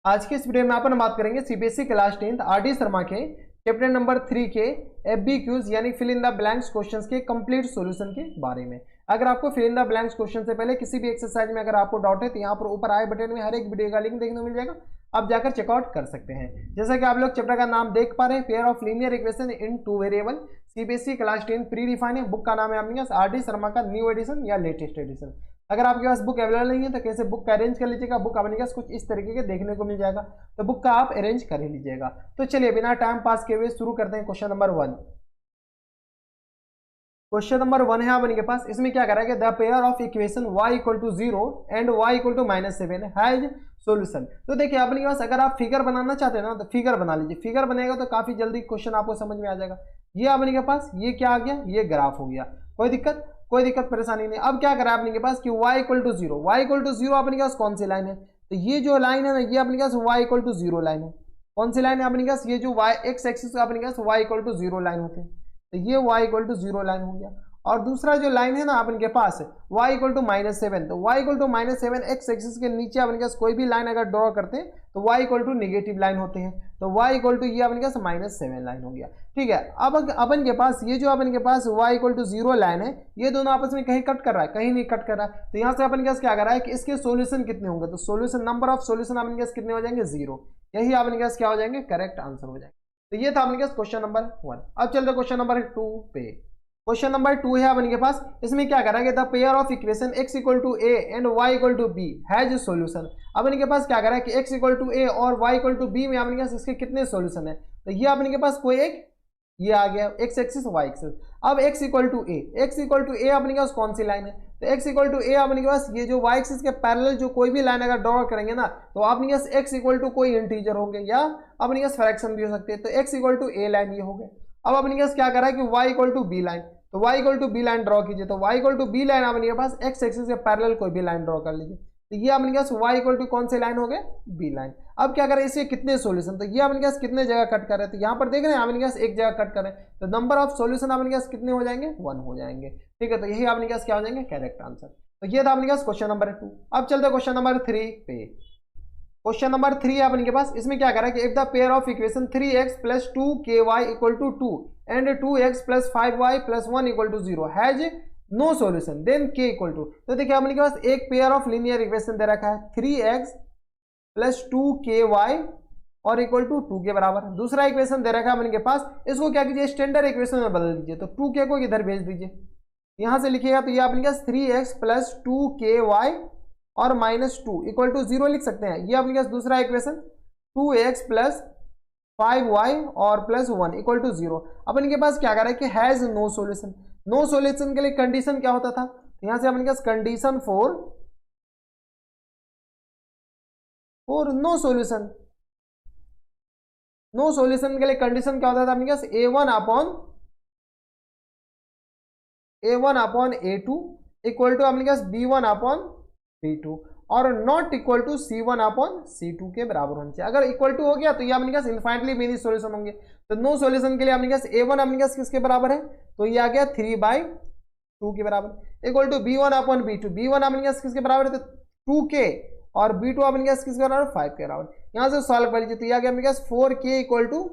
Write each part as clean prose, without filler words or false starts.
आज के इस वीडियो में अपन बात करेंगे CBSE class 10th RD. Sharma के चैप्टर नंबर 3 के FBQs यानी fill in the blanks questions के कंप्लीट सॉल्यूशन के बारे में। अगर आपको fill in the blanks question से पहले किसी भी एक्सरसाइज में अगर आपको डाउट है तो यहाँ पर ऊपर आई बटन में हर एक वीडियो का लिंक देखने को मिल जाएगा, आप जाकर चेकआउट कर सकते हैं। जैसा कि आप लोग चैप्टर का नाम देख पा रहे हैं, pair of linear equation in two variable, CBSE class 10 pre define है। बुक का नाम है आपके पास आर.डी. शर्मा का न्यू एडिशन या लेटेस्ट एडिशन। अगर आपके पास बुक अवेलेबल नहीं है तो कैसे बुक का अरेंज कर लीजिएगा। बुक अपने पास कुछ इस तरीके के देखने को मिल जाएगा, तो बुक का आप अरेंज कर ही लीजिएगा। तो चलिए बिना टाइम पास किए हुए शुरू करते हैं। Question number 1। क्वेश्चन नंबर 1 है अपने के पास, इसमें क्या करा है, the pair of equation y equal to 0 and y equal to -7 has solution. तो देखिए अपने के पास अगर आप फिगर बनाना चाहते हैं ना तो फिगर बना लीजिए। फिगर बनेगा तो काफी जल्दी क्वेश्चन आपको समझ में आ जाएगा। ये अपने के पास ये क्या आ गया, ये ग्राफ हो गया। कोई दिक्कत परेशानी नहीं। अब क्या करा है अपने के पास कि y equal to 0, y equal to 0 अपने के पास कौन सी लाइन है, तो ये जो लाइन है ना ये अपने के पास y इक्वल टू 0 लाइन है। कौन सी लाइन है अपने के पास, ये जो y एक्स एक्सिस अपने के पास y इक्वल टू 0 लाइन होते हैं, तो ये y इक्वल टू 0 लाइन हो गया। और दूसरा जो लाइन है ना अपन के पास y इक्वल टू -7, तो y equal to -7 x axis के नीचे अपन के पास कोई भी लाइन अगर ड्रॉ करते हैं तो y equal to negative line होते हैं, तो y इक्वल टू ये अपन के पास -7 लाइन हो गया। ठीक है, अब अपन के पास ये जो अपन के पास y इक्वल टू 0 लाइन है, ये दोनों आपस में कहीं कट कर रहा है, कहीं नहीं कट कर रहा है। तो यहाँ से अपन के पास क्या कर रहा है कि इसके सोल्यूशन कितने होंगे, तो सोल्यूशन नंबर ऑफ सोल्यूशन अपन के पास कितने हो जाएंगे, 0। यही अपन के पास क्या हो जाएंगे, करेक्ट आंसर हो जाएंगे। तो ये था अपन के पास क्वेश्चन नंबर 1। अब चलते क्वेश्चन नंबर 2 पे। क्वेश्चन नंबर 2 है अपन के पास, इसमें क्या करेंगे, the pair of equation x equal to a and y equal to b has solution. अपन के पास क्या करा है कि x इक्वल टू a और y इक्वल टू b में अपन के पास इसके कितने सॉल्यूशन है, तो ये अपन के पास कोई एक ये आ गया x एक्सिस y एक्सिस। अब x इक्वल टू a अपन के पास कौन सी लाइन है, तो x इक्वल टू a अपन के पास ये जो y एक्सिस के पैरेलल जो कोई भी लाइन अगर ड्रॉ करेंगे ना तो अपने पास x इक्वल टू कोई इंटीजर होंगे या अपने पास फ्रैक्शन भी हो सकते हैं, तो x equal to a line ये हो गए। अब अपने पास क्या करा है कि y equal to b line, तो y equal to B line draw कीजिए, तो y equal to B line अपने के पास x एक्सिस के पैरेलल कोई भी लाइन ड्रॉ कर लीजिए, तो ये अपने पास y इक्वल टू कौन से लाइन हो गए, b लाइन। अब क्या करें, इसके कितने सॉल्यूशन, तो ये अपने पास कितने जगह कट कर रहे हैं, तो यहाँ पर देख रहे हैं अपने पास एक जगह कट कर रहे हैं, तो नंबर ऑफ सॉल्यूशन अपने पास कितने हो जाएंगे, 1 हो जाएंगे। ठीक है, तो यही अपने पास क्या हो जाएंगे, करेक्ट आंसर। तो ये था अपने पास क्वेश्चन नंबर 2। अब चलते क्वेश्चन नंबर 3 पे। क्वेश्चन नंबर 3 है अपन के पास, इसमें क्या करा है कि if the pair of equation 3x plus 2ky equal to 2 and 2x plus 5y plus 1 equal to 0 has no solution then k equal to. तो देखिए अपन के पास एक पेयर ऑफ लीनियर इक्वेशन दे रखा है 3x प्लस 2ky और इक्वल टू 2 के बराबर। दूसरा इक्वेशन दे रखा है अपन के पास, इसको क्या कीजिए स्टैंडर्ड इक्वेशन में बदल दीजिए, तो 2k को इधर भेज दीजिए, यहां से लिखिएगा तो ये अपन के पास 3x प्लस 2ky और -2 इक्वल टू 0 लिख सकते हैं। ये अपने पास दूसरा इक्वेशन 2x प्लस 5y और प्लस 1 इक्वल टू 0। अपन के पास क्या कर रहा है कि has no solution. No solution के लिए कंडीशन क्या होता था, तो यहां से अपन के पास condition for no solution, no solution के लिए कंडीशन क्या होता था अपने पास, a1 upon a2 equal to अपने पास b1 अपॉन b2 और not equal to c1 upon c2 के बराबर होना चाहिए। अगर इक्वल टू हो गया तो ये अपने पास इनफाइनटली मेनी सॉल्यूशन होंगे। तो नो सॉल्यूशन के लिए अपने पास a1 अपने पास किसके बराबर है, तो ये आ गया 3/2 के बराबर equal to b1 upon b2, b1 अपने पास किसके बराबर है, तो 2k और b2 अपने पास किसके बराबर, 5 के बराबर। यहाँ से सॉल्व कर लीजिए, तो ये आ गया अपने पास 4k इक्वल टू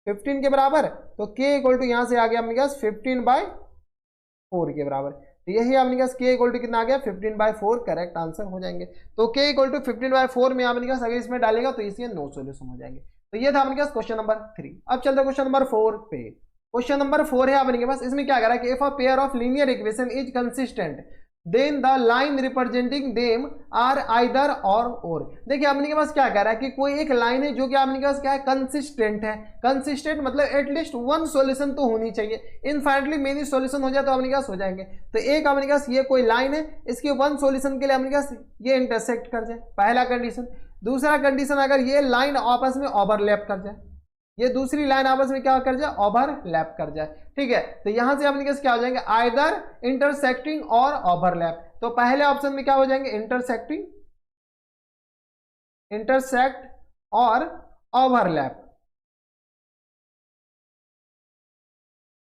15 के बराबर, तो k इक्वल टू यहाँ से आ गया अपने पास 15/4 के बराबर। तो यही आपने पास k इक्वल टू कितना आ गया, 15/4 करेक्ट आंसर हो जाएंगे। तो k इक्वल टू 15/4 में आपने पास अगर इसमें डालेगा तो इसके नो सॉल्यूशन हो जाएंगे। तो ये था आपने पास क्वेश्चन नंबर 3। अब चलते हैं क्वेश्चन नंबर 4 पे। क्वेश्चन नंबर 4 है आपने पास, इसमें क्या करा कि if a pair of linear equation is consistent then the line representing them are either और। देखिए अपने के पास क्या कह रहा है कि कोई एक लाइन है जो कि आपने के पास क्या है, कंसिस्टेंट है। कंसिस्टेंट मतलब एटलीस्ट 1 सॉल्यूशन तो होनी चाहिए, इनफाइनटली मेनी सॉल्यूशन हो जाए तो अपने के पास हो जाएंगे। तो एक अपने के पास ये कोई लाइन है, इसके 1 सॉल्यूशन के लिए अपने के पास ये इंटरसेक्ट कर जाए, पहला कंडीशन। दूसरा कंडीशन अगर ये लाइन आपस में ओवरलैप कर जाए, ये दूसरी लाइन आपस में क्या कर जाए, ओवरलैप कर जाए। ठीक है, तो यहां से अपने क्या हो जाएंगे, आइदर इंटरसेक्टिंग और ओवरलैप। तो पहले ऑप्शन में क्या हो जाएंगे, इंटरसेक्टिंग, इंटरसेक्ट और ओवरलैप।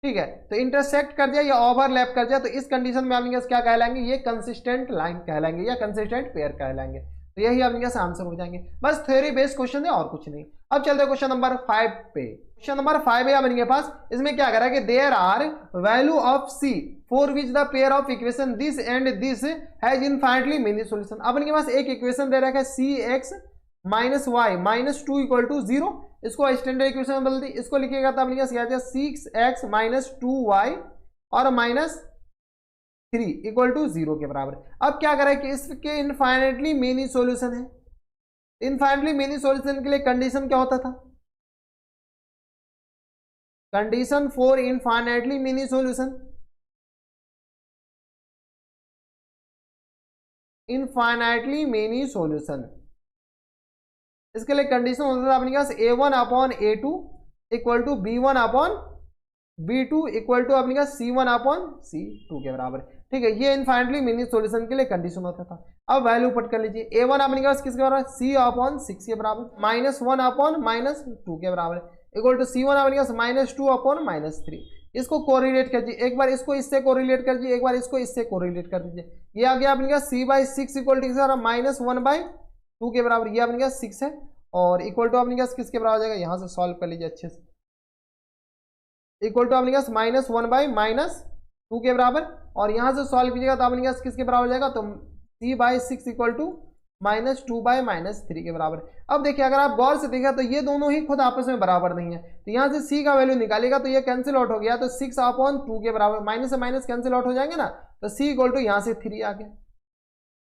ठीक है, तो इंटरसेक्ट कर जाए या ओवरलैप कर जाए तो इस कंडीशन में अपने क्या कहलाएंगे, ये कंसिस्टेंट लाइन कहलाएंगे या कंसिस्टेंट पेयर कहलाएंगे। तो यही अपने पास आंसर हो जाएंगे। बस थ्योरी बेस्ड क्वेश्चन है और कुछ नहीं। अब चलते हैं क्वेश्चन नंबर 5 पे। क्वेश्चन नंबर 5 है अपने पास, इसमें क्या करा कि there are value of C for which the pair of equation this and this has infinitely many solution. अपने के पास एक इक्वेशन दे रखा है c x minus y minus 2 equal to 0, इसको स्टैंडर्ड इक्वेशन में बदल दी, इसको लिखिएगा तो अपने पास क्या आ जाएगा 6x माइनस 2y और माइनस 3 इक्वल टू 0 के बराबर। अब क्या करें कि इसके इनफाइनाइटली मेनी सॉल्यूशन है। इनफाइनाइटली मेनी सॉल्यूशन के लिए कंडीशन क्या होता था, condition for infinitely many solution, infinitely many solution, इसके लिए कंडीशन होता था अपने पास a1 upon a2 equal to b1 upon b2 equal to अपने पास c1 अपॉन c2 के बराबर। ठीक है, ये इनफाइनाइटली मेनी सॉल्यूशन के लिए कंडीशन होता था। अब वैल्यू पुट कर लीजिए, a1 अपने पास किसके बराबर, c अपॉन 6 के बराबर, माइनस 1 अपॉन माइनस 2 के बराबर इक्वल टू c1 अपने पास माइनस 2 अपॉन माइनस 3। इसको कोरिलेट कर दीजिए, एक बार इसको इससे कोरिलेट कर दीजिए, एक बार इसको इससे कोरिलेट कर दीजिए। ये आ गया अपने पास c by 6 equal to minus 1 by 2 के बराबर, ये अपने पास 6 है और इक्वल टू अपने पास किसके बराबर हो जाएगा, यहाँ से सॉल्व कर लीजिए अच्छे से, इक्वल टू अपने पास माइनस 1 बाई माइनस 2 के बराबर और यहाँ से सॉल्व कीजिएगा तो अपने पास किसके बराबर हो जाएगा, तो c by 6 equal to minus 2 by minus 3 के बराबर। अब देखिए अगर आप गौर से देखा तो ये दोनों ही खुद आपस में बराबर नहीं है, तो यहाँ से c का वैल्यू निकालेगा तो ये कैंसिल आउट हो गया, तो 6 अपॉन 2 के बराबर, माइनस से माइनस कैंसिल आउट हो जाएंगे ना, तो c इक्वल टू यहाँ से 3 आ गया।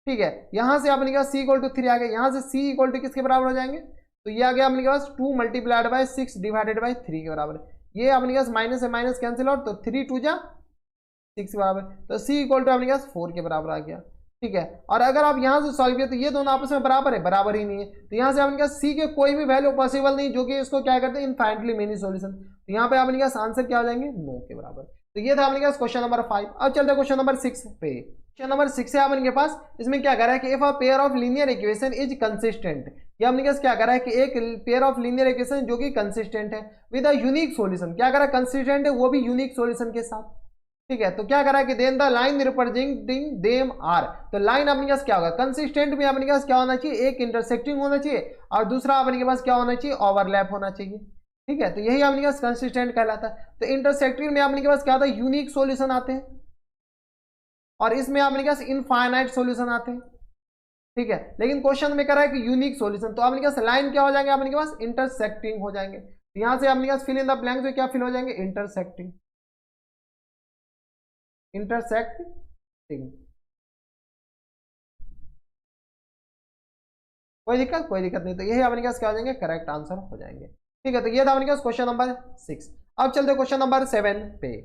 ठीक है, यहाँ से अपने पास c इक्वल टू 3 आ गया, यहाँ से c इक्वल टू किसके बराबर हो जाएंगे, तो ये आ गया अपने पास 2 मल्टीप्लाइड बाई 6 डिवाइडेड बाई 3 के बराबर। ये अपने पास माइनस से माइनस कैंसिल आउट, तो 3 2 जा 6 के बराबर, तो c इक्वल टू अपने पास 4 के बराबर आ गया। ठीक है, और अगर आप यहाँ से सॉल्व किया तो ये दोनों आपस में बराबर है, बराबर ही नहीं है, तो यहाँ से अपने पास c के कोई भी वैल्यू पॉसिबल नहीं जो कि इसको क्या करते हैं इनफाइनाइटली मेनी सॉल्यूशन, तो यहाँ पे अपने पास आंसर क्या हो जाएंगे 9 के बराबर। तो ये था अपने पास क्वेश्चन नंबर 5। अब चलते हैं क्वेश्चन नंबर 6 पे। क्वेश्चन नंबर 6 है अपने पास, इसमें क्या कर रहा है कि if a pair of linear equation is consistent, ये अपने पास क्या कर रहा है कि एक पेयर ऑफ लीनियर इक्वेशन जो कि कंसिस्टेंट है विद अ यूनिक सॉल्यूशन, क्या कर रहा है कंसिस्टेंट है वो भी यूनिक सॉल्यूशन के साथ। ठीक है, तो क्या करा कि then the line representing them are, तो लाइन अपने पास क्या होगा, कंसिस्टेंट में अपने पास क्या होना चाहिए, एक इंटरसेक्टिंग होना चाहिए और दूसरा अपने के पास क्या होना चाहिए, ओवरलैप होना चाहिए। ठीक है, तो यही अपने पास कंसिस्टेंट कहलाता है। तो इंटरसेक्टिंग में अपने के पास क्या होता है, यूनिक सॉल्यूशन आते हैं और इसमें अपने पास इनफाइनाइट सॉल्यूशन आते हैं। ठीक है, लेकिन क्वेश्चन में कह रहा है कि यूनिक सॉल्यूशन, तो अपने पास लाइन क्या हो जाएंगे, अपने के पास इंटरसेक्टिंग हो जाएंगे। तो यहां से अपने पास फिल इन द ब्लैंक्स में क्या फिल हो जाएंगे, इंटरसेक्टिंग, इंटरसेक्टिंग। कोई दिक्कत नहीं, तो यही अपने पास क्या हो जाएंगे, करेक्ट आंसर हो जाएंगे। ठीक है, तो ये था अपने पास क्वेश्चन नंबर 6। अब चलते क्वेश्चन नंबर 7 पे।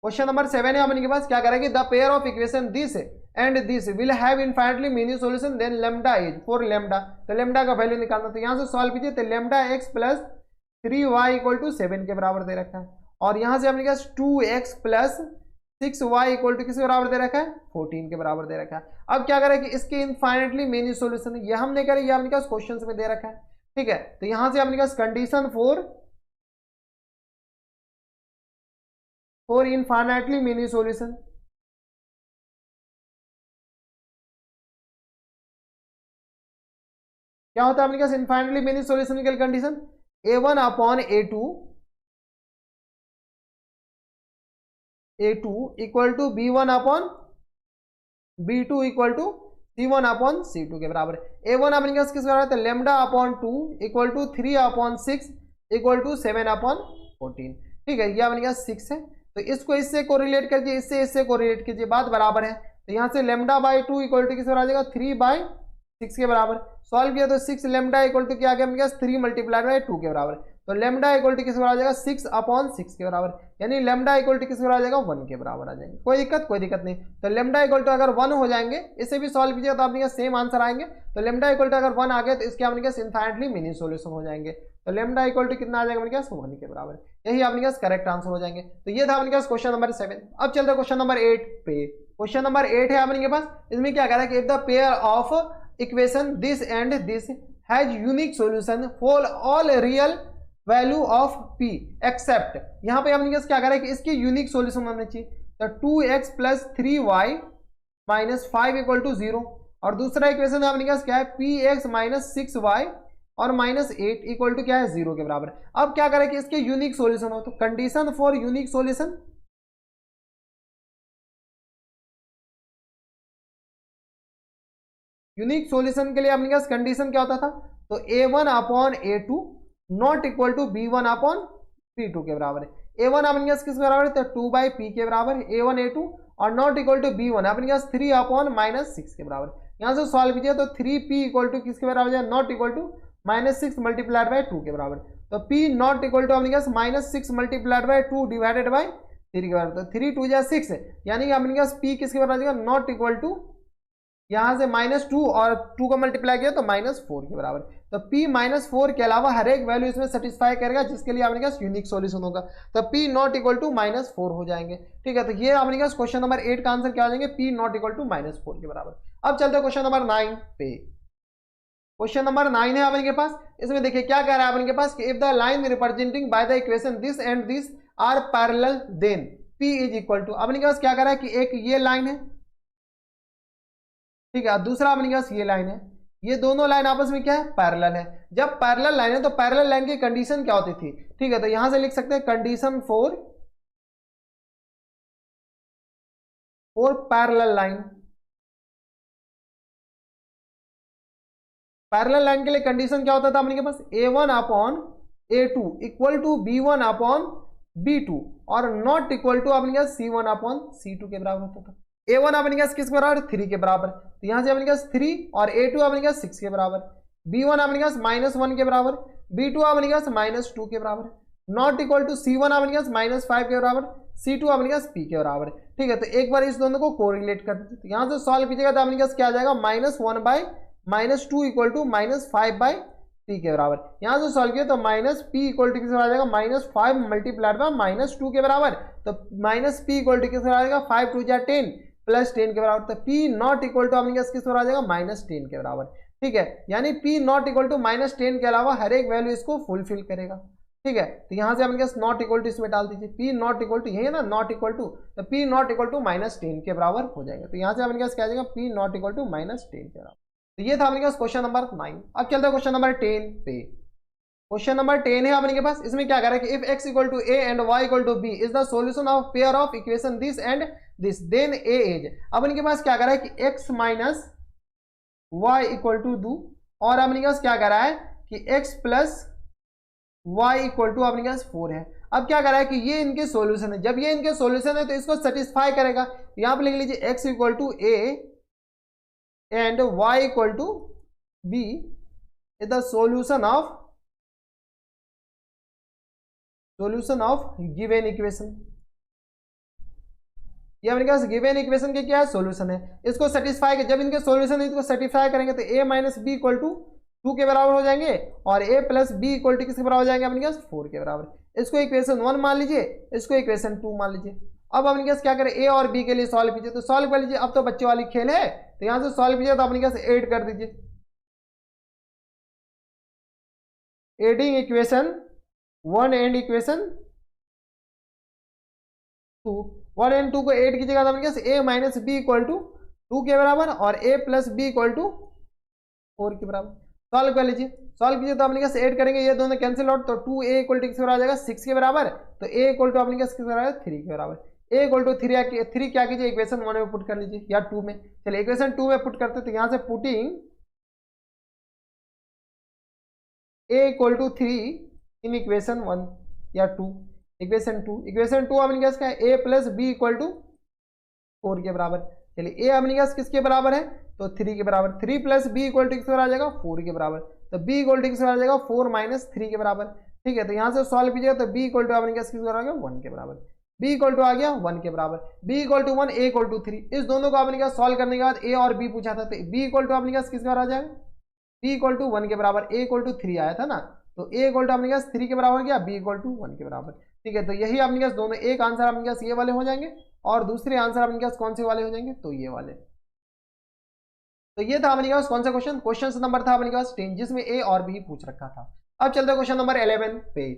क्वेश्चन नंबर 7 है अपने के पास, क्या करेंगे, the pair of equation this and this will have infinitely many solution then lambda is for lambda, तो लैम्डा का वैल्यू निकालना, तो यहां से सॉल्व कीजिए, तो lambda x plus 3y equal to 7 के बराबर दे रखा है और यहां से अपने पास 2x plus 6y equal to किसके बराबर दे रखा है, 14 के बराबर दे रखा है। अब क्या करें कि इसके इनफाइनाइटली मेनी सॉल्यूशन, ये हमने करे, ये अपने पास क्वेश्चन में दे रखा है। ठीक है, तो यहां से अपने पास condition for infinitely many solution, क्या होता है अपने पास इनफाइनाइटली मेनी सॉल्यूशन के condition, a1 upon a2 equal to b1 upon b2 equal to c1 upon c2 के बराबर। a1 अपने पास किस बराबर है, lambda upon 2 equal to 3 upon 6 equal to 7 upon 14। ठीक है, ये अपने पास 6 है, तो इसको इससे कोरिलेट कीजिए, इससे कोरिलेट कीजिए, बात बराबर है, तो यहाँ से लेमडा बाई 2 इक्वल टू किस बराबर आ जाएगा, 3 बाई 6 के बराबर। सॉल्व किया तो 6 लेमडा इक्वल टू क्या आ गया अपने पास, 3 मल्टीप्लाइड बाई 2 के बराबर, तो लेमडा इक्वल टू किस बराबर आ जाएगा, 6 अपॉन 6 के बराबर, यानी लेमडा इक्वल टू किस बराबर आ जाएगा, 1 के बराबर आ जाएंगे। कोई दिक्कत नहीं, तो लेमडा इक्वल टू अगर 1 हो जाएंगे, इसे भी सॉल्व कीजिए तो आपके सेम आंसर आएंगे। तो लेमडा इक्वल टू अगर 1 आ गया तो इसके अपने पास इनफाइनाइटली मेनी सॉल्यूशन हो जाएंगे, तो लेमडा इक्वल टू कितना आ जाएगा अपने पास, 1 के बराबर, यही अपने पास करेक्ट आंसर हो जाएंगे। तो ये था अपने पास क्वेश्चन नंबर 7। अब चलते हैं क्वेश्चन नंबर 8 पे। क्वेश्चन नंबर 8 है अपने पास, इसमें क्या कह रहा है कि if the pair of equation this and this has unique solution for all real value of p except, यहाँ पे अपने पास क्या कह रहा है कि इसकी यूनिक सॉल्यूशन होना चाहिए, तो 2x plus 3y minus 5 equal to 0 और दूसरा इक्वेशन अपने पास क्या है, पी एक्स माइनस 6y और -8 इक्वल टू क्या है, 0 के बराबर। अब क्या करें कि इसके यूनिक सॉल्यूशन हो, तो condition for unique solution, unique solution के लिए अपने पास कंडीशन क्या होता था, तो a1 upon a2 not equal to b1 upon p2 के बराबर है। a1 अपने पास किस बराबर है, तो 2/p के बराबर है a1 a2, और नॉट इक्वल टू b1 अपने पास 3 अपॉन -6 के बराबर। यहां से सॉल्व कीजिए तो 3p इक्वल टू किसके बराबर है, not equal to -6 multiplied by 2 के बराबर। तो p नॉट इक्वल टू अपने पास -6 मल्टीप्लाइड बाय 2 डिवाइडेड बाय 3 के बराबर। तो 3 2 जा 6 यानी कि अपने पास p किसके बराबर आ जाएगा, नॉट इक्वल टू यहां से -2 और 2 का मल्टीप्लाई किया तो -4 के बराबर। तो p -4 के अलावा हर एक वैल्यू इसमें सेटिस्फाई करेगा जिसके लिए आपने पास यूनिक सॉल्यूशन होगा। तो p नॉट इक्वल टू -4 हो जाएंगे। ठीक है, तो ये आपने पास क्वेश्चन नंबर 8 का आंसर क्या हो जाएंगे, p नॉट इक्वल टू -4 के बराबर। अब चलते हैं क्वेश्चन नंबर 9 पे। क्वेश्चन नंबर 9 है आपके पास, इसमें देखिए क्या कह रहा है आपके पास कि if the line representing by the equation this and this are parallel then p is equal to, आपके पास क्या कह रहा है कि एक ये लाइन है, ठीक है, दूसरा अपने पास ये लाइन है, ये दोनों लाइन आपस में क्या है, पैरेलल है। जब पैरेलल लाइन है तो पैरेलल लाइन की कंडीशन क्या होती थी, ठीक है, तो यहां से लिख सकते हैं condition for parallel line. Parallel line के लिए कंडीशन क्या होता था अपने के पास, a1 upon a2 equal to b1 upon b2 और नॉट इक्वल टू अपने पास c1 अपॉन c2 के बराबर होता था। a1 अपने पास किस बराबर, 3 के बराबर, तो यहां से अपने पास 3 और a2 अपने पास 6 के बराबर, b1 अपने पास -1 के बराबर, b2 अपने पास -2 के बराबर, नॉट इक्वल टू c1 अपने पास -5 के बराबर, c2 अपने पास p के बराबर। ठीक है, तो एक बार इस दोनों को कोरिलेट कर दीजिए, तो यहां से सॉल्व कीजिएगा तो अपने पास क्या आ जाएगा, -1/- 2 इक्वल टू -5/p के बराबर। यहां से सॉल्व किया तो -p इक्वल टू किस आ जाएगा, -5 मल्टीप्लाइड बाय -2 के बराबर। तो -p इक्वल टू किस आ जाएगा, 5 2 जा 10 प्लस 10 के बराबर। तो p नॉट इक्वल टू अपने किस आ जाएगा, -10 के बराबर। ठीक है, यानी p नॉट इक्वल टू -10 के अलावा हर एक वैल्यू इसको फुलफिल करेगा। ठीक है, तो यहां से अपने नॉट इक्वल टू इसमें डाल दीजिए, p नॉट इक्वल टू यही है ना, नॉट इक्वल टू, तो p नॉट इक्वल टू -10 के बराबर हो जाएगा। तो यहां से अपने क्या आ जाएगा, p नॉट इक्वल टू -10 के बराबर। तो ये था अपने पास क्वेश्चन नंबर 9। अब चलते हैं क्वेश्चन नंबर 10 पे। क्वेश्चन नंबर 10 है अपने के पास, इसमें क्या कर रहा है कि if x equal to a and y equal to b is the solution of pair of equation this and this then a is, अब इनके पास क्या कर रहा है कि x minus y equal to 2 और अब इनके पास क्या कर रहा है कि x plus y equal to अपने पास 4 है। अब क्या कर रहा है कि ये इनके सॉल्यूशन है, जब ये इनके सॉल्यूशन है तो इसको सेटिस्फाई करेगा। यहां पर लिख लीजिए x equal to a and y equal to b is the solution of given equation। ये अपने पास गिवन इक्वेशन के क्या है, सॉल्यूशन है। इसको सेटिस्फाई, जब इनके सॉल्यूशन है इसको सेटिस्फाई करेंगे तो a minus B equal to 2 के बराबर हो जाएंगे और a plus B equal to किसके बराबर हो जाएंगे, अपने पास 4 के बराबर। इसको इक्वेशन 1 मान लीजिए, इसको इक्वेशन 2 मान लीजिए। अब अपने पास क्या करें, a और b के लिए सॉल्व कीजिए, तो सॉल्व कर लीजिए। अब तो बच्चे वाली खेल है, तो यहां से सॉल्व कीजिए तो अपने पास 8 कर दीजिए, adding equation 1 and equation 2, 1 and 2 को 8 कीजिएगा तो अपने पास a minus B equal to 2 के बराबर और a plus B equal to 4 के बराबर। सॉल्व कर लीजिए, सॉल्व कीजिए तो अपने पास 8 करेंगे, ये दोनों कैंसिल आउट, तो 2a इक्वल टू किसके बराबर आ जाएगा, 6 के बराबर। तो a इक्वल टू अपने पास किसके बराबर, 3 के बराबर। a इक्वल टू 3 क्या कीजिए, इक्वेशन 1 में पुट कर लीजिए या 2 में। चलिए इक्वेशन 2 में पुट करते, तो यहां से putting a equal to 3 in equation 1 या 2, इक्वेशन 2 अपने पास क्या है, a plus B equal to 4 के बराबर। चलिए a अपने पास किसके बराबर है, तो 3 के बराबर। 3 प्लस बी इक्वल टू किसके बराबर आ जाएगा, 4 के बराबर। तो b इक्वल टू किसके बराबर आ जाएगा, 4 माइनस 3 के बराबर। ठीक है, तो यहां से सॉल्व कीजिएगा तो b इक्वल टू अपने पास किसके बराबर आ गया, 1 के बराबर। b इक्वल टू आ गया 1 के बराबर, b equal to 1, a equal to 3। इस दोनों को अपने पास सॉल्व करने के बाद a और b पूछा था, तो b इक्वल टू अपने पास किसके बराबर आ जाएगा, b इक्वल टू 1 के बराबर, a इक्वल टू 3 आया था ना, तो a इक्वल टू अपने पास 3 के बराबर गया, b इक्वल टू 1 के बराबर। ठीक है, तो यही अपने पास दोनों, एक आंसर अपने पास ये वाले हो जाएंगे और दूसरे आंसर अपने पास कौन से वाले हो जाएंगे, तो ये वाले। तो ये था अपने पास कौन सा क्वेश्चन, क्वेश्चन नंबर था अपने पास 10, जिसमें a और b पूछ रखा था। अब चलते हैं क्वेश्चन नंबर 11 पे।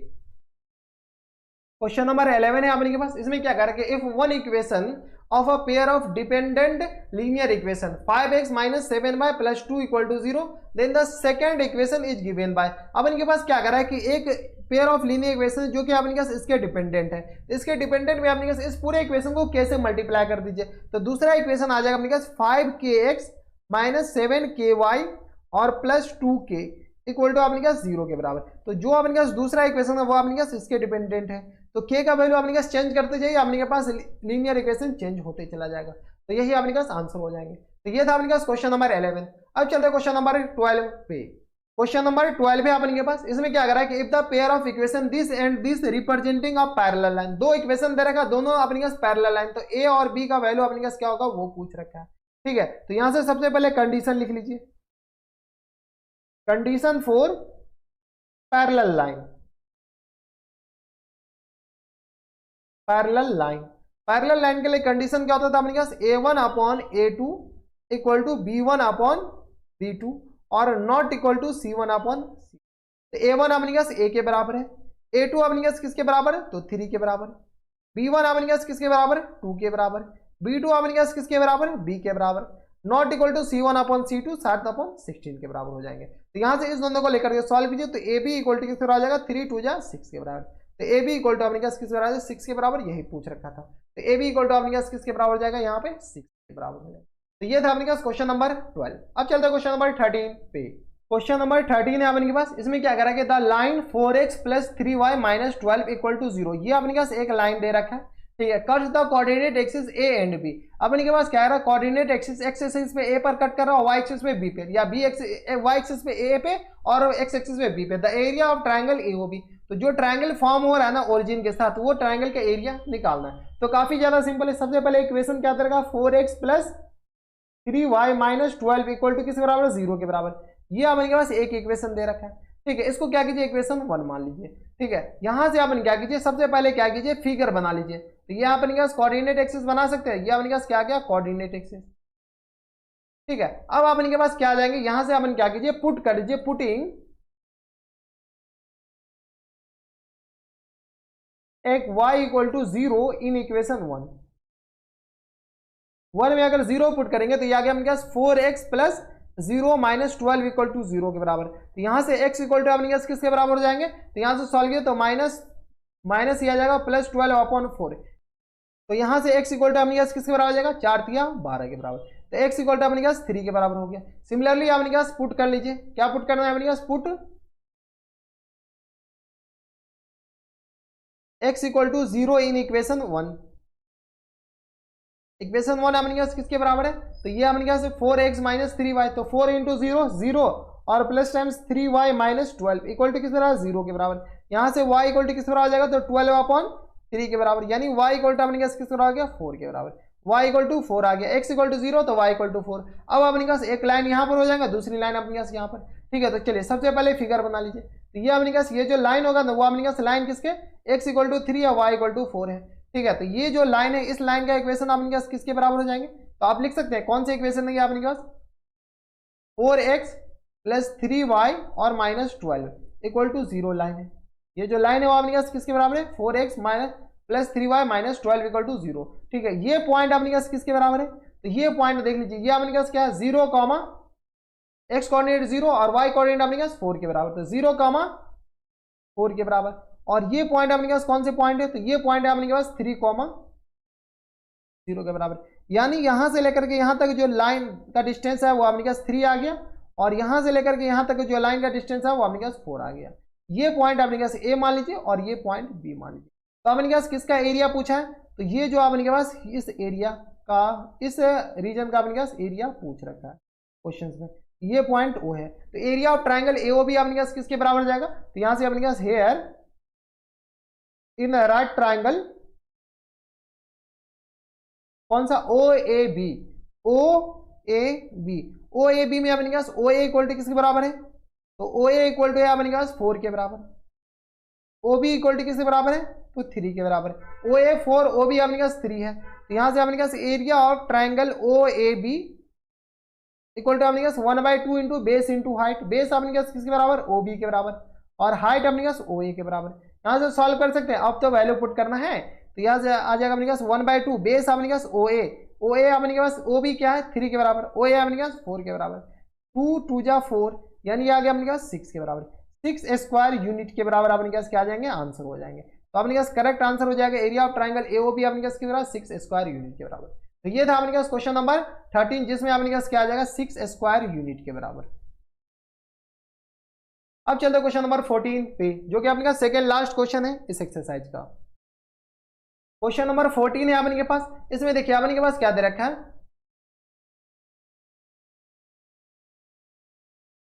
क्वेश्चन नंबर 11 है अपने के पास, इसमें क्या कर रहा है, if one equation of a pair of dependent linear equation 5x minus 7y plus 2 equal to 0, then the second equation is given by। अब इनके पास क्या करा है कि एक पेयर ऑफ लीनियर इक्वेशन जो कि आपने पास इसके डिपेंडेंट है, इसके डिपेंडेंट में आपने पास इस पूरे इक्वेशन को कैसे मल्टीप्लाई कर दीजिए, तो दूसरा इक्वेशन आ जाएगा अपने पास 5kx माइनस 7ky और प्लस 2k इक्वल टू आपने पास 0 के बराबर। तो जो आपने पास दूसरा इक्वेशन है वो आपने पास इसके डिपेंडेंट है, तो k का वैल्यू आपने पास चेंज करते जाइए, आपने के पास लीनियर इक्वेशन चेंज होते चला जाएगा। तो यही आपने पास आंसर हो जाएंगे। तो ये था आपने पास क्वेश्चन नंबर 11। अब चलते हैं क्वेश्चन नंबर 12 पे। क्वेश्चन नंबर 12 है आपके पास, इसमें क्या करा है कि if the pair of equation this and this representing a parallel line, दो इक्वेशन दे रखा है, दोनों अपने पास पैरेलल लाइन, तो ए और बी का वैल्यू अपने पास क्या होगा वो पूछ रखा है। ठीक है, तो यहां से सबसे पहले कंडीशन लिख लीजिए, condition for parallel line, parallel line, parallel line के लिए कंडीशन क्या होता था अपने पास a1 upon a2 equal to b1 upon b2 और not equal to c1 upon c। तो a1 अपने पास a के बराबर है, a2 अपने पास किसके बराबर है तो 3 के बराबर, b1 अपने पास किसके बराबर है 2 के बराबर, b2 अपने पास किसके बराबर है b के बराबर, not equal to c1 upon c2 7 upon 16 के बराबर हो जाएंगे। तो यहां से इस दोनों को लेकर के सॉल्व कीजिए, तो a b इक्वल टू किसके बराबर आ जाएगा 3 2 जा 6 के बराबर। तो ए बी इक्वल टू अपने पास किसके बराबर 6 के बराबर, यही पूछ रखा था। तो ए बी इक्वल टू अपने पास किसके बराबर हो जाएगा यहाँ पे 6 के बराबर हो जाएगा। तो ये था अपने पास क्वेश्चन नंबर 12। अब चलते हैं क्वेश्चन नंबर 13 पे। क्वेश्चन नंबर 13 है अपने पास, इसमें क्या करा कि the line 4x plus 3y minus 12 equal to 0, ये अपने पास एक लाइन दे रखा है। ठीक है, cut the coordinate axis A and B. अपने के पास क्या है कोऑर्डिनेट एक्सिस, एक्स एक्सिस पे ए पर कट कर रहा है, वाई एक्सिस पे बी पे, या बी एक्सिस वाई एक्सिस पे ए पे और एक्स एक्सिस पे बी पे। The area of triangle AOB, तो जो ट्रायंगल फॉर्म हो रहा है ना ओरिजिन के साथ, वो ट्रायंगल का एरिया निकालना है। तो काफी ज्यादा सिंपल है। सबसे पहले इक्वेशन क्या करेगा 4x plus 3y minus 12 equal to किसके बराबर 0 के बराबर। ये अपने के पास एक इक्वेशन दे रखा है। ठीक है, इसको क्या कीजिए इक्वेशन 1 मान लीजिए। ठीक है, यहां से अपन क्या कीजिए सबसे पहले क्या कीजिए फिगर बना लीजिए। तो ये अपने पास कोऑर्डिनेट एक्सिस बना सकते हैं, ये अपने पास क्या क्या कोऑर्डिनेट एक्सिस। ठीक है, अब अपने के पास क्या आ जाएंगे, यहां से अपन क्या कीजिए पुट कर लीजिए, पुटिंग एक y equal to 0 in equation 1 में अगर 0 पुट करेंगे तो ये आ गया अपने पास 4x plus 0 minus 12 equal to 0 के बराबर। तो यहां से x इक्वल टू अपने पास किसके बराबर हो जाएंगे, तो यहां से सॉल्व किया तो माइनस ये आ जाएगा प्लस 12 अपॉन 4। तो यहां से x इक्वल टू अपने पास किसके बराबर हो जाएगा 4 3 12 के बराबर। तो x इक्वल टू अपने पास 3 के बराबर हो गया। सिमिलरली अपने पास पुट कर लीजिए, क्या पुट करना है अपने पास put x equal to 0 in equation 1। Equation 1 अपने पास किसके बराबर है, तो ये अपने पास 4x माइनस 3y, तो 4 इंटू 0 0 और plus times 3y minus 12 equal to किस बराबर 0 के बराबर। यहाँ से y इक्वल टू किस बराबर आ जाएगा तो 12 अपॉन 3 के बराबर, यानी y इक्वल टू अपने पास किस बराबर आ गया 4 के बराबर। y इक्वल टू 4 आ गया, x इक्वल टू 0 तो y इक्वल टू 4। अब अपने पास एक लाइन यहाँ पर हो जाएगा, दूसरी लाइन अपने पास यहाँ पर। ठीक है, तो चलिए सबसे पहले फिगर बना लीजिए। तो ये अपने पास ये जो लाइन होगा ना वो अपने पास लाइन किसके x इक्वल टू 3 या y इक्वल टू 4 है। ठीक है, तो ये जो लाइन है इस लाइन का इक्वेशन अपने पास किसके बराबर हो जाएंगे, तो आप लिख सकते हैं कौन से इक्वेशन है अपने पास 4x प्लस 3y और माइनस 12 इक्वल टू 0 लाइन है। ये जो लाइन है वो अपने पास किसके बराबर है 4x minus plus 3y minus 12 equal to 0। ठीक है, ये पॉइंट अपने पास किसके बराबर है, तो ये पॉइंट देख लीजिए, ये अपने पास क्या है 0 कॉमा x कोऑर्डिनेट 0 और y कोऑर्डिनेट अपने पास 4 के बराबर, तो 0 कॉमा 4 के बराबर। और ये पॉइंट अपने पास कौन से पॉइंट है, तो ये पॉइंट है अपने पास 3 कॉमा 0 के बराबर। यानी यहां से लेकर के यहां तक जो लाइन का डिस्टेंस है वो अपने पास 3 आ गया, और यहां से लेकर के यहां तक जो लाइन का डिस्टेंस है वो अपने पास 4 आ गया। ये पॉइंट अपने पास a मान लीजिए और ये पॉइंट b मान लीजिए। तो अपने पास किसका एरिया पूछा है, तो ये जो अपने पास इस एरिया का इस रीजन का अपने पास एरिया पूछ रखा है क्वेश्चन में, ये पॉइंट ओ है। तो एरिया ऑफ ट्रायंगल एओबी अपने पास किसके बराबर हो जाएगा, तो यहां से अपने पास हेयर इन राइट ट्रायंगल कौन सा O A B, O A B, O A B में अपने पास ओ ए इक्वल टू किसके बराबर है, तो ओ ए इक्वल टू है अपने पास 4 के बराबर, ओ बी इक्वल टू किसके बराबर है तो 3 के बराबर। ओ ए 4 ओ बी अपने पास 3 है। तो यहां से अपने पास area of triangle O A B equal to अपने पास 1/2 into base into height. Base अपने पास किसके बराबर ओ बी के बराबर और हाइट अपने पास ओ ए के बराबर। यहां से सॉल्व कर सकते हैं। अब तो वैल्यू पुट करना है, तो यहाँ से आ जाएगा अपने पास 1/2 बेस अपने पास ओ ए अपने पास ओ भी क्या है 3 के बराबर, ओ ए अपने पास 4 के बराबर, 2 2 जा 4 यानी आ गया अपने पास 6 के बराबर, 6 स्क्वायर यूनिट के बराबर अपने पास क्या आ जाएंगे आंसर हो जाएंगे। तो अपने पास करेक्ट आंसर हो जाएगा एरिया ऑफ ट्राइंगल एओबी अपने पास के बराबर 6 स्क्वायर यूनिट के बराबर। तो ये था अपने पास क्वेश्चन नंबर 13 जिसमें अपने पास क्या आ जाएगा 6 स्क्वायर यूनिट के बराबर। अब चलते क्वेश्चन नंबर 14 पे जो कि अपने पास सेकेंड लास्ट क्वेश्चन है इस एक्सरसाइज का। क्वेश्चन नंबर 14 है अपने के पास, इसमें देखिए अपने के पास क्या दे रखा है,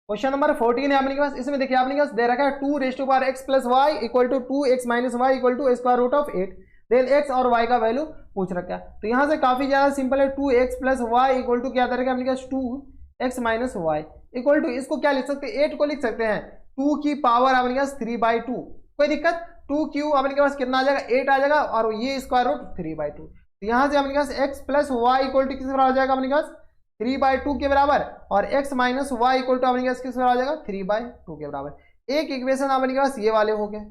क्वेश्चन नंबर 14 है अपने के पास, इसमें देखिए अपने के पास दे रखा है 2x + y equal to 2x - y equal to square root of 8, then x और y का वैल्यू पूछ रखा है। तो यहां से काफी ज्यादा सिंपल है, 2x + y इक्वल टू क्या दे रखा है अपने के पास 2x - y इक्वल टू, इसको क्या लिख सकते हैं 8 को लिख सकते हैं 2 की पावर अपने के पास 3/2, कोई दिक्कत, 2 क्यू अपने के पास कितना आ जाएगा 8 आ जाएगा और ये स्क्वायर रूट 3/2। तो यहां से अपने के पास x + y इक्वल टू किस बराबर आ जाएगा अपने के पास 3/2 के बराबर, और x - y इक्वल टू अपने के पास किस बराबर आ जाएगा 3/2 के बराबर। एक इक्वेशन अपने के पास ये वाले हो गए,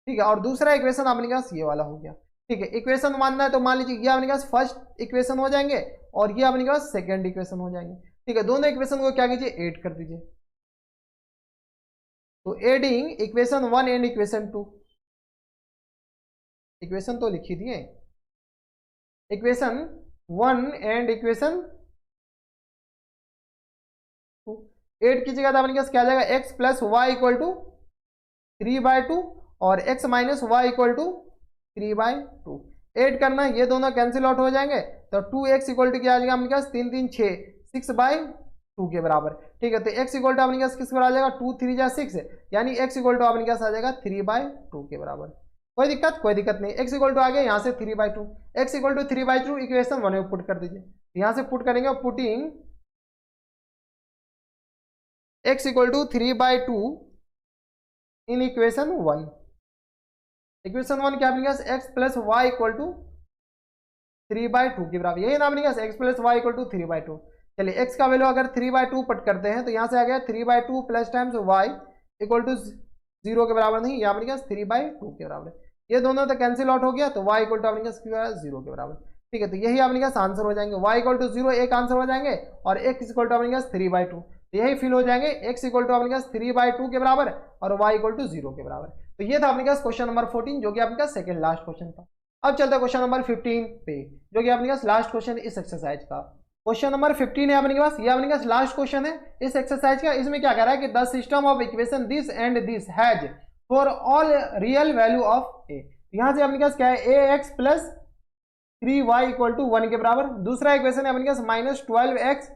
ठीक है, और दूसरा इक्वेशन अपने के पास ये वाला हो गया, ठीक है। इक्वेशन मानना है तो मान लीजिए ये अपने के पास फर्स्ट इक्वेशन हो जाएंगे और ये अपने के पास सेकंड इक्वेशन हो जाएंगे, ठीक है। दोनों इक्वेशन को क्या कीजिए ऐड कर दीजिए, तो adding equation 1 and equation 2, equation तो लिखी दिए, इक्वेशन 1 एंड इक्वेशन 2 ऐड कीजिएगा तो अपने पास क्या आ जाएगा x + y इक्वल टू 3/2 और x - y equal to 3/2। Add करना, ये दोनों कैंसिल आउट हो जाएंगे तो 2x इक्वल टू क्या आ जाएगा अपने पास 3 3 6 6/2 के बराबर, ठीक है। तो x इक्वल टू अपने पास किस बराबर आ जाएगा 2 3 जा 6 यानी x इक्वल टू अपने पास आ जाएगा 3/2 के बराबर। कोई दिक्कत नहीं, x इक्वल टू आ गया यहाँ से 3/2, x इक्वल टू 3/2 इक्वेशन 1 में पुट कर दीजिए, यहाँ से पुट करेंगे, putting x equal to 3/2 in equation 1, equation 1 क्या अपने पास x + y इक्वल टू 3/2 के बराबर, यही ना अपने पास x + y इक्वल टू 3/2। चलिए x का वैल्यू अगर 3/2 पट करते हैं तो यहाँ से आ गया 3/2 plus times y equal to 0 के बराबर नहीं, यहाँ अपने पास 3/2 के बराबर, ये दोनों तो कैंसिल आउट हो गया तो y इक्वल टू अपने पास 0 के बराबर, ठीक है। तो यही अपने पास आंसर हो जाएंगे, y इक्वल टू 0 एक आंसर हो जाएंगे और x इक्वल टू अपने पास 3/2, तो यही फिल हो जाएंगे, x इक्वल टू अपने पास 3/2 के बराबर और y इक्वल टू 0 के बराबर। तो ये था अपने पास क्वेश्चन नंबर 14 जो कि आपके पास सेकंड लास्ट क्वेश्चन था। अब चलता है क्वेश्चन नंबर 15 पे जो कि अपने पास लास्ट क्वेश्चन इस एक्सरसाइज का। क्वेश्चन नंबर 15 है अपने पास, ये अपने पास लास्ट क्वेश्चन है इस एक्सरसाइज का। इसमें क्या कह रहा है कि the system of equation this and this has for all real value of A, यहाँ से अपने पास क्या है ax + 3y इक्वल टू 1 के बराबर, दूसरा इक्वेशन है अपने पास -12x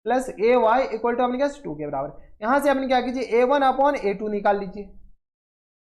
+ ay इक्वल टू अपने पास 2 के बराबर। यहाँ से अपने क्या कीजिए a1/a2 निकाल लीजिए,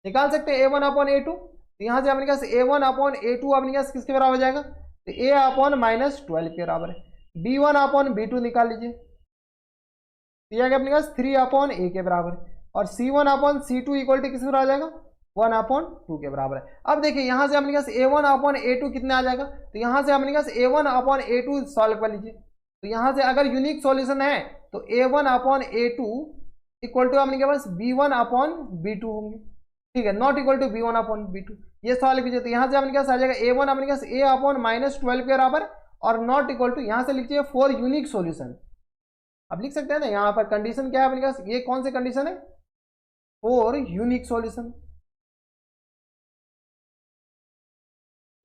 निकाल सकते हैं a1/a2, तो यहाँ से अपने पास a1/a2 अपने पास किसके बराबर हो जाएगा तो a/-12 के बराबर है, b1/b2 निकाल लीजिए, तो यह अपने पास 3/a के बराबर, और c1/c2 इक्वल टू किस बराबर आ जाएगा 1/2 के बराबर है। अब देखिए यहाँ से अपने पास a1/a2 कितना आ जाएगा, तो यहाँ से अपने पास a1/a2 सॉल्व कर लीजिए, तो यहाँ से अगर यूनिक सॉल्यूशन है तो a1/a2 इक्वल टू अपने के पास b1/b2 होंगे, ठीक है, नॉट इक्वल टू b1/b2, ये सॉल्व कीजिए, तो यहाँ से अपने पास आ जाएगा a1 अपने पास a/-12 के बराबर और नॉट इक्वल टू, यहाँ से लिखिए 4 यूनिक सॉल्यूशन, अब लिख सकते हैं ना, यहाँ पर कंडीशन क्या है अपने पास, ये कौन से कंडीशन है 4 unique solution,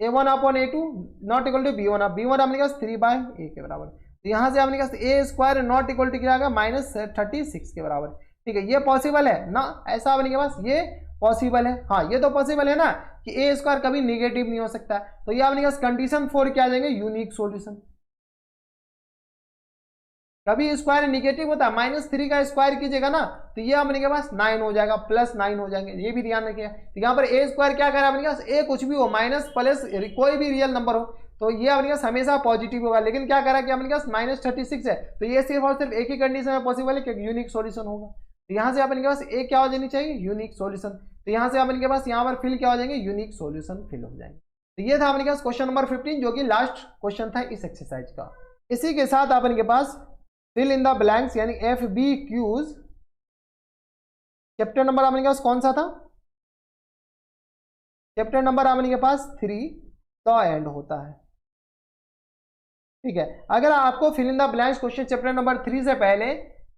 a1/a2 not equal to b1 अपने पास 3/a के बराबर, तो यहाँ से अपने पास a² नॉट इक्वल टू क्या आएगा -36 के बराबर, ठीक है। ये पॉसिबल है ना, ऐसा अपने के पास ये पॉसिबल है, हाँ ये तो पॉसिबल है ना कि a² कभी निगेटिव नहीं हो सकता, तो ये अपने पास कंडीशन 4 क्या आ जाएंगे यूनिक सॉल्यूशन, कभी स्क्वायर निगेटिव होता है -3 का स्क्वायर कीजिएगा ना तो ये अपने के पास 9 हो जाएगा, +9 हो जाएंगे, ये भी ध्यान रखिएगा। तो यहाँ पर a² क्या कह रहा है अपने पास, a कुछ भी हो माइनस प्लस कोई भी रियल नंबर हो तो ये अपने पास हमेशा पॉजिटिव होगा, लेकिन क्या कह रहा है कि अपने पास -36 है, तो ये सिर्फ और सिर्फ एक ही कंडीशन में पॉसिबल है कि यूनिक सॉल्यूशन होगा, तो यहाँ से अपने के पास a क्या हो जानी चाहिए यूनिक सॉल्यूशन, तो यहाँ से अपने के पास यहाँ पर फिल क्या हो जाएंगे यूनिक सॉल्यूशन फिल हो जाएंगे। तो ये था अपने पास क्वेश्चन नंबर 15 जो कि लास्ट क्वेश्चन था इस एक्सरसाइज का। इसी के साथ अपने के पास फिल इन द ब्लैंक्स यानी FBQs चैप्टर नंबर अपने के पास कौन सा था, चैप्टर नंबर अपने के पास 3 द एंड होता है। ठीक है, अगर आपको fill in the blanks question chapter number 3 से पहले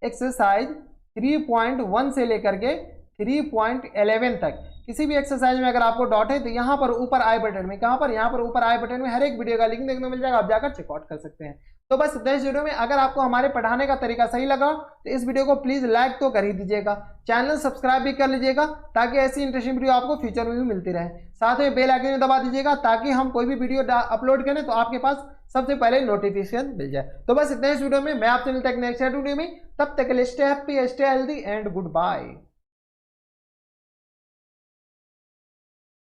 एक्सरसाइज 3.1 से लेकर के 3.11 तक किसी भी एक्सरसाइज में अगर आपको डाउट है तो यहाँ पर ऊपर आई बटन में, कहाँ पर, यहाँ पर ऊपर आई बटन में हर एक वीडियो का लिंक देखने को मिल जाएगा, आप जाकर चेकआउट कर सकते हैं। तो बस इस वीडियो में अगर आपको हमारे पढ़ाने का तरीका सही लगा तो इस वीडियो को प्लीज लाइक तो कर ही दीजिएगा, चैनल सब्सक्राइब भी कर लीजिएगा ताकि ऐसी इंटरेस्टिंग वीडियो आपको फ्यूचर में भी मिलती रहे। साथ में बेल आइकन दबा दीजिएगा ताकि हम कोई भी वीडियो अपलोड करें तो आपके पास सबसे पहले नोटिफिकेशन मिल जाए। तो बस इतने इस वीडियो में, मैं आपसे मिलता हूं नेक्स्ट वीडियो में, तब तक के लिए stay happy, stay healthy and good bye.